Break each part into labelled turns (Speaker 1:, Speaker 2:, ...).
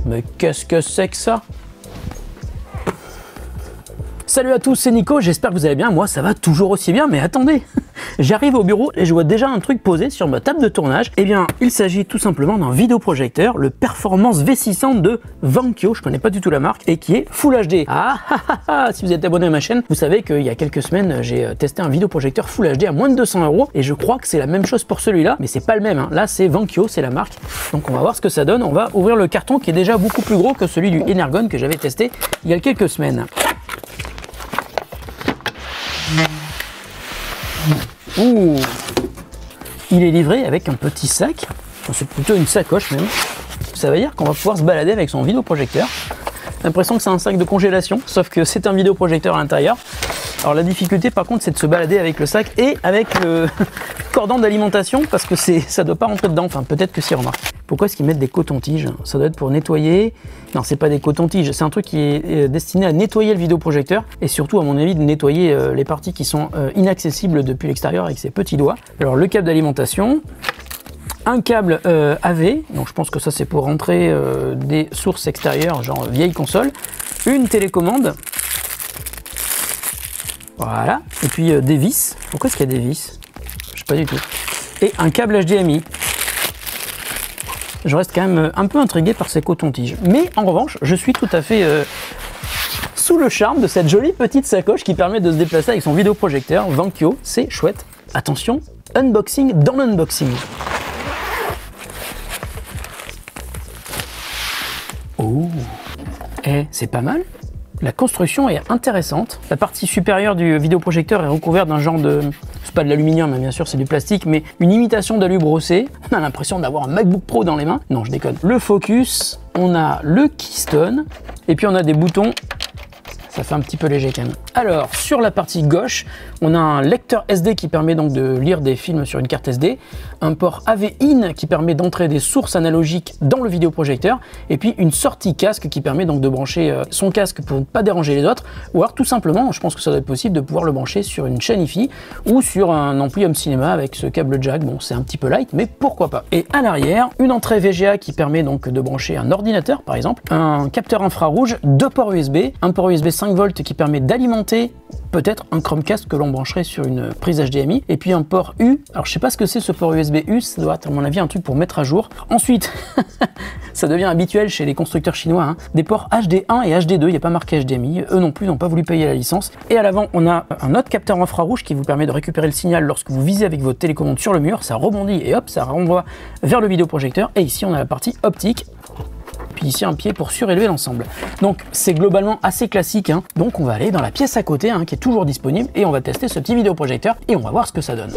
Speaker 1: Mais qu'est-ce que c'est que ça? Salut à tous, c'est Nico, j'espère que vous allez bien. Moi ça va toujours aussi bien, mais attendez, j'arrive au bureau et je vois déjà un truc posé sur ma table de tournage. Eh bien, il s'agit tout simplement d'un vidéoprojecteur, le Performance V600 de Vankyo, je connais pas du tout la marque, et qui est Full HD. Si vous êtes abonné à ma chaîne, vous savez qu'il y a quelques semaines, j'ai testé un vidéoprojecteur Full HD à moins de 200 €, et je crois que c'est la même chose pour celui-là, mais c'est pas le même, hein. Là c'est Vankyo, c'est la marque. Donc on va voir ce que ça donne. On va ouvrir le carton qui est déjà beaucoup plus gros que celui du Energon que j'avais testé il y a quelques semaines. Ouh, il est livré avec un petit sac, enfin, c'est plutôt une sacoche même. Ça veut dire qu'on va pouvoir se balader avec son vidéoprojecteur. J'ai l'impression que c'est un sac de congélation, sauf que c'est un vidéoprojecteur à l'intérieur. Alors la difficulté par contre c'est de se balader avec le sac et avec le cordon d'alimentation parce que ça doit pas rentrer dedans, enfin peut-être que si, remarque. Pourquoi est-ce qu'ils mettent des cotons-tiges? Ça doit être pour nettoyer. Non, c'est pas des cotons-tiges, c'est un truc qui est destiné à nettoyer le vidéoprojecteur et surtout à mon avis de nettoyer les parties qui sont inaccessibles depuis l'extérieur avec ses petits doigts. Alors le câble d'alimentation, un câble AV, donc je pense que ça c'est pour rentrer des sources extérieures, genre vieille console, une télécommande, voilà, et puis des vis. Pourquoi est-ce qu'il y a des vis? Je sais pas du tout. Et un câble HDMI. Je reste quand même un peu intrigué par ces cotons-tiges. Mais en revanche, je suis tout à fait sous le charme de cette jolie petite sacoche qui permet de se déplacer avec son vidéoprojecteur Vankyo. C'est chouette. Attention, unboxing dans l'unboxing. Oh, c'est pas mal. La construction est intéressante. La partie supérieure du vidéoprojecteur est recouverte d'un genre de... C'est pas de l'aluminium, bien sûr, c'est du plastique, mais une imitation d'alu brossé. On a l'impression d'avoir un MacBook Pro dans les mains. Non, je déconne. Le focus, on a le keystone, et puis on a des boutons. Ça fait un petit peu léger quand même. Alors, sur la partie gauche, on a un lecteur SD qui permet donc de lire des films sur une carte SD, un port AV-in qui permet d'entrer des sources analogiques dans le vidéoprojecteur, et puis une sortie casque qui permet donc de brancher son casque pour ne pas déranger les autres, ou alors tout simplement, je pense que ça doit être possible de pouvoir le brancher sur une chaîne hi-fi ou sur un ampli home cinéma avec ce câble jack. Bon, c'est un petit peu light, mais pourquoi pas. Et à l'arrière, une entrée VGA qui permet donc de brancher un ordinateur par exemple, un capteur infrarouge, deux ports USB, un port USB 5 volts qui permet d'alimenter peut-être un Chromecast que l'on brancherait sur une prise HDMI, et puis un port U. Alors je sais pas ce que c'est ce port USB U, ça doit être à mon avis un truc pour mettre à jour. Ensuite, ça devient habituel chez les constructeurs chinois, hein, des ports HD1 et HD2, il n'y a pas marqué HDMI, eux non plus n'ont pas voulu payer la licence. Et à l'avant, on a un autre capteur infrarouge qui vous permet de récupérer le signal lorsque vous visez avec votre télécommande sur le mur, ça rebondit et hop, ça renvoie vers le vidéoprojecteur. Et ici on a la partie optique. Puis ici un pied pour surélever l'ensemble. Donc c'est globalement assez classique, hein. Donc on va aller dans la pièce à côté, hein, qui est toujours disponible, et on va tester ce petit vidéoprojecteur et on va voir ce que ça donne.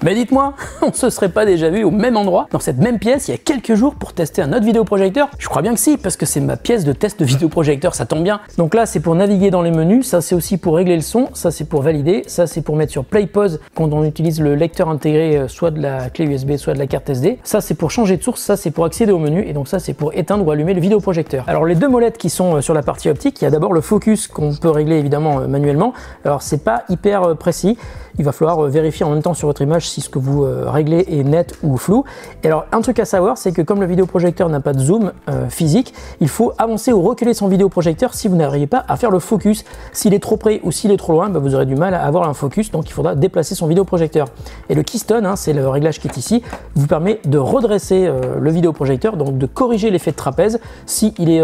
Speaker 1: Mais dites-moi, on se serait pas déjà vu au même endroit, dans cette même pièce, il y a quelques jours pour tester un autre vidéoprojecteur? Je crois bien que si, parce que c'est ma pièce de test de vidéoprojecteur, ça tombe bien. Donc là, c'est pour naviguer dans les menus, ça c'est aussi pour régler le son, ça c'est pour valider, ça c'est pour mettre sur Play Pause quand on utilise le lecteur intégré, soit de la clé USB, soit de la carte SD. Ça c'est pour changer de source, ça c'est pour accéder au menu, et donc ça c'est pour éteindre ou allumer le vidéoprojecteur. Alors les deux molettes qui sont sur la partie optique, il y a d'abord le focus qu'on peut régler évidemment manuellement. Alors c'est pas hyper précis, il va falloir vérifier en même temps sur votre image si ce que vous réglez est net ou flou. Et alors un truc à savoir, c'est que comme le vidéoprojecteur n'a pas de zoom physique, il faut avancer ou reculer son vidéoprojecteur si vous n'arrivez pas à faire le focus. S'il est trop près ou s'il est trop loin, bah, vous aurez du mal à avoir un focus, donc il faudra déplacer son vidéoprojecteur. Et le keystone, hein, c'est le réglage qui est ici, vous permet de redresser le vidéoprojecteur, donc de corriger l'effet de trapèze s'il est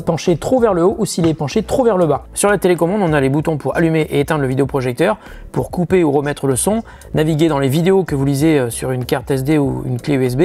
Speaker 1: penché trop vers le haut ou s'il est penché trop vers le bas. Sur la télécommande, on a les boutons pour allumer et éteindre le vidéoprojecteur, pour couper ou remettre le son, naviguer dans les vidéos que vous lisez sur une carte SD ou une clé USB,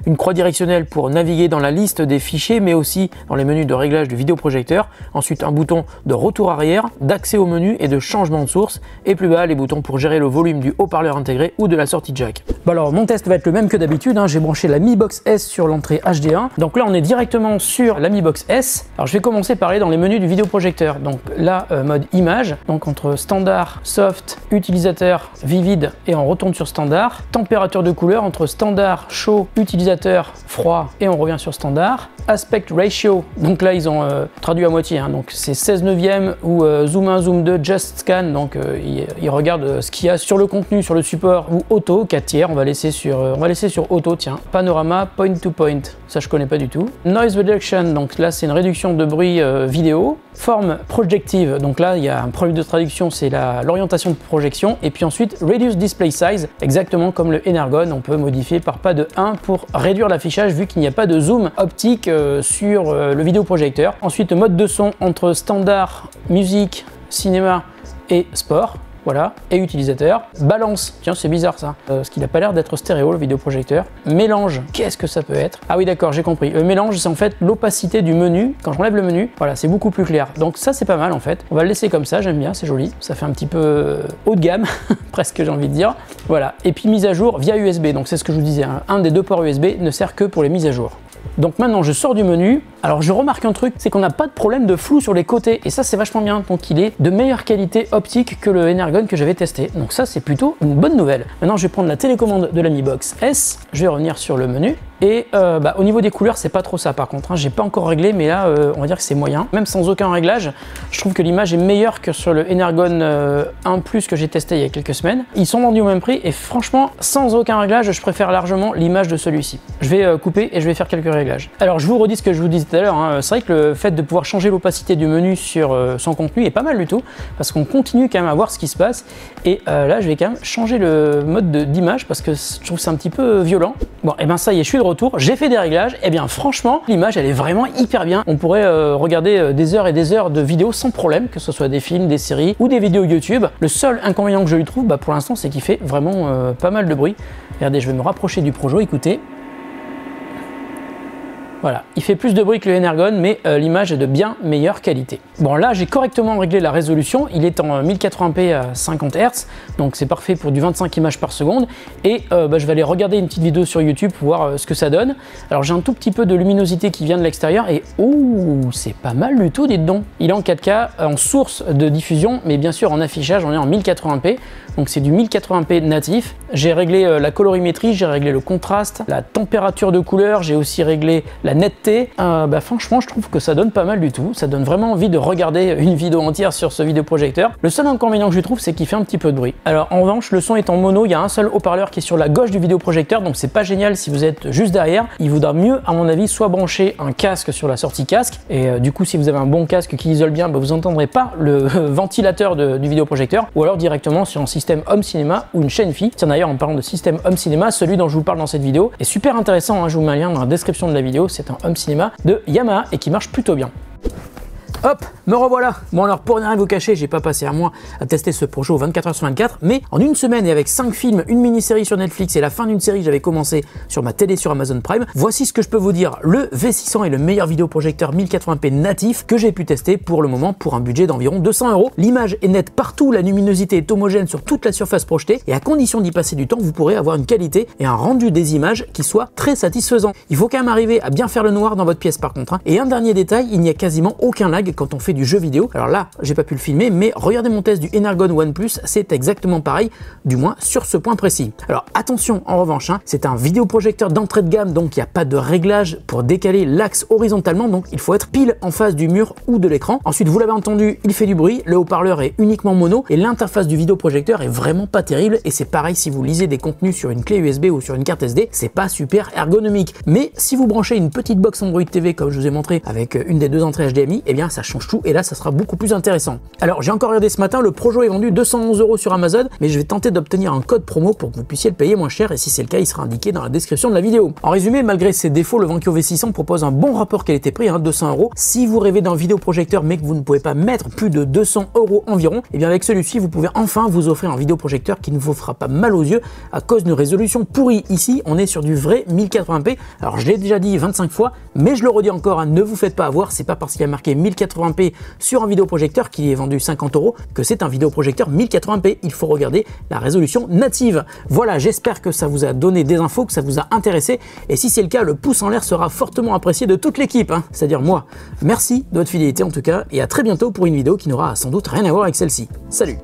Speaker 1: une croix directionnelle pour naviguer dans la liste des fichiers, mais aussi dans les menus de réglage du vidéoprojecteur, ensuite un bouton de retour arrière, d'accès au menu et de changement de source, et plus bas les boutons pour gérer le volume du haut-parleur intégré ou de la sortie jack. Bon alors mon test va être le même que d'habitude, hein. J'ai branché la Mi Box S sur l'entrée HD1, donc là on est directement sur la Mi Box S. Alors je vais commencer par aller dans les menus du vidéoprojecteur, donc là mode image, donc entre standard, soft, utilisateur, vivid et en retourne sur standard. Température de couleur entre standard, chaud, utilisateur, froid, et on revient sur standard. Aspect ratio, donc là ils ont traduit à moitié, hein, donc c'est 16 neuvième ou zoom 1, zoom 2, just scan, donc ils regardent ce qu'il y a sur le contenu, sur le support, ou auto, 4 tiers, on va laisser sur auto, tiens. Panorama, point to point, ça je connais pas du tout. Noise reduction, donc là c'est une réduction de bruit vidéo. Forme projective, donc là il y a un problème de traduction, c'est l'orientation de projection. Et puis ensuite, reduce display size, exactement comme le Energon, on peut modifier par pas de 1 pour réduire l'affichage vu qu'il n'y a pas de zoom optique sur le vidéoprojecteur. Ensuite, mode de son entre standard, musique, cinéma et sport. Voilà, et utilisateur. Balance, tiens c'est bizarre ça, parce qu'il n'a pas l'air d'être stéréo le vidéoprojecteur. Mélange, qu'est-ce que ça peut être? Ah oui d'accord, j'ai compris. Le mélange c'est en fait l'opacité du menu. Quand j'enlève le menu, voilà, c'est beaucoup plus clair. Donc ça c'est pas mal en fait. On va le laisser comme ça, j'aime bien, c'est joli. Ça fait un petit peu haut de gamme, presque j'ai envie de dire. Voilà, et puis mise à jour via USB. Donc c'est ce que je vous disais, hein. Un des deux ports USB ne sert que pour les mises à jour. Donc maintenant je sors du menu, alors je remarque un truc, c'est qu'on n'a pas de problème de flou sur les côtés et ça c'est vachement bien, donc il est de meilleure qualité optique que le Energon que j'avais testé, donc ça c'est plutôt une bonne nouvelle. Maintenant je vais prendre la télécommande de la Mi Box S, je vais revenir sur le menu et au niveau des couleurs c'est pas trop ça par contre, hein. J'ai pas encore réglé mais là on va dire que c'est moyen, même sans aucun réglage, je trouve que l'image est meilleure que sur le Energon 1 Plus que j'ai testé il y a quelques semaines. Ils sont vendus au même prix et franchement sans aucun réglage je préfère largement l'image de celui-ci. Je vais couper et je vais faire quelques réglages. Alors je vous redis ce que je vous disais tout à l'heure, hein. C'est vrai que le fait de pouvoir changer l'opacité du menu sur son contenu est pas mal du tout, parce qu'on continue quand même à voir ce qui se passe, et là je vais quand même changer le mode d'image, parce que je trouve c'est un petit peu violent. Bon et ben ça y est, je suis de retour, j'ai fait des réglages, et bien franchement l'image elle est vraiment hyper bien, on pourrait regarder des heures et des heures de vidéos sans problème, que ce soit des films, des séries ou des vidéos YouTube. Le seul inconvénient que je lui trouve pour l'instant c'est qu'il fait vraiment pas mal de bruit. Regardez, je vais me rapprocher du Projo, écoutez. Voilà, il fait plus de bruit que le Energon, mais l'image est de bien meilleure qualité. Bon là, j'ai correctement réglé la résolution, il est en 1080p à 50 Hz, donc c'est parfait pour du 25 images par seconde, et je vais aller regarder une petite vidéo sur YouTube pour voir ce que ça donne. Alors j'ai un tout petit peu de luminosité qui vient de l'extérieur, et ouh, c'est pas mal du tout, dites donc. Il est en 4K, en source de diffusion, mais bien sûr en affichage, on est en 1080p, donc c'est du 1080p natif. J'ai réglé la colorimétrie, j'ai réglé le contraste, la température de couleur, j'ai aussi réglé la netteté. Franchement je trouve que ça donne pas mal du tout, ça donne vraiment envie de regarder une vidéo entière sur ce vidéoprojecteur. Le seul inconvénient que je trouve c'est qu'il fait un petit peu de bruit. Alors en revanche le son est en mono, il y a un seul haut-parleur qui est sur la gauche du vidéoprojecteur, donc c'est pas génial si vous êtes juste derrière. Il vaudra mieux à mon avis soit brancher un casque sur la sortie casque, et du coup si vous avez un bon casque qui isole bien, vous n'entendrez pas le ventilateur du vidéoprojecteur, ou alors directement sur un système home cinéma ou une chaîne fi. Tiens d'ailleurs en parlant de système home cinéma, celui dont je vous parle dans cette vidéo est super intéressant, hein, je vous mets un lien dans la description de la vidéo. C'est un home cinéma de Yamaha et qui marche plutôt bien. Hop, me revoilà. Bon alors pour ne rien vous cacher, j'ai pas passé un mois à tester ce Projo 24h/24, mais en une semaine et avec 5 films, une mini-série sur Netflix et la fin d'une série que j'avais commencé sur ma télé sur Amazon Prime, voici ce que je peux vous dire. Le V600 est le meilleur vidéoprojecteur 1080p natif que j'ai pu tester pour le moment pour un budget d'environ 200 €. L'image est nette partout, la luminosité est homogène sur toute la surface projetée, et à condition d'y passer du temps, vous pourrez avoir une qualité et un rendu des images qui soit très satisfaisant. Il faut quand même arriver à bien faire le noir dans votre pièce par contre, hein. Et un dernier détail, il n'y a quasiment aucun lag quand on fait du jeu vidéo. Alors là, j'ai pas pu le filmer, mais regardez mon test du Energon One Plus, c'est exactement pareil, du moins sur ce point précis. Alors attention en revanche, hein, c'est un vidéoprojecteur d'entrée de gamme, donc il n'y a pas de réglage pour décaler l'axe horizontalement, donc il faut être pile en face du mur ou de l'écran. Ensuite, vous l'avez entendu, il fait du bruit, le haut-parleur est uniquement mono, et l'interface du vidéoprojecteur est vraiment pas terrible, et c'est pareil si vous lisez des contenus sur une clé USB ou sur une carte SD, c'est pas super ergonomique. Mais si vous branchez une petite box Android TV comme je vous ai montré avec une des deux entrées HDMI, eh bien ça change tout, et là ça sera beaucoup plus intéressant. Alors j'ai encore regardé ce matin, le Projo est vendu 211 € sur Amazon, mais je vais tenter d'obtenir un code promo pour que vous puissiez le payer moins cher, et si c'est le cas il sera indiqué dans la description de la vidéo. En résumé, malgré ses défauts, le Vankyo V600 propose un bon rapport qualité-prix, 200 €. Si vous rêvez d'un vidéoprojecteur mais que vous ne pouvez pas mettre plus de 200 € environ, et bien avec celui-ci vous pouvez enfin vous offrir un vidéoprojecteur qui ne vous fera pas mal aux yeux à cause d'une résolution pourrie. Ici on est sur du vrai 1080p, alors je l'ai déjà dit 25 fois, mais je le redis encore, ne vous faites pas avoir, c'est pas parce qu'il y a marqué 1080p sur un vidéoprojecteur qui est vendu 50 € que c'est un vidéoprojecteur 1080p, il faut regarder la résolution native. Voilà, j'espère que ça vous a donné des infos, que ça vous a intéressé, et si c'est le cas, le pouce en l'air sera fortement apprécié de toute l'équipe, c'est-à-dire moi. Merci de votre fidélité en tout cas, et à très bientôt pour une vidéo qui n'aura sans doute rien à voir avec celle-ci. Salut!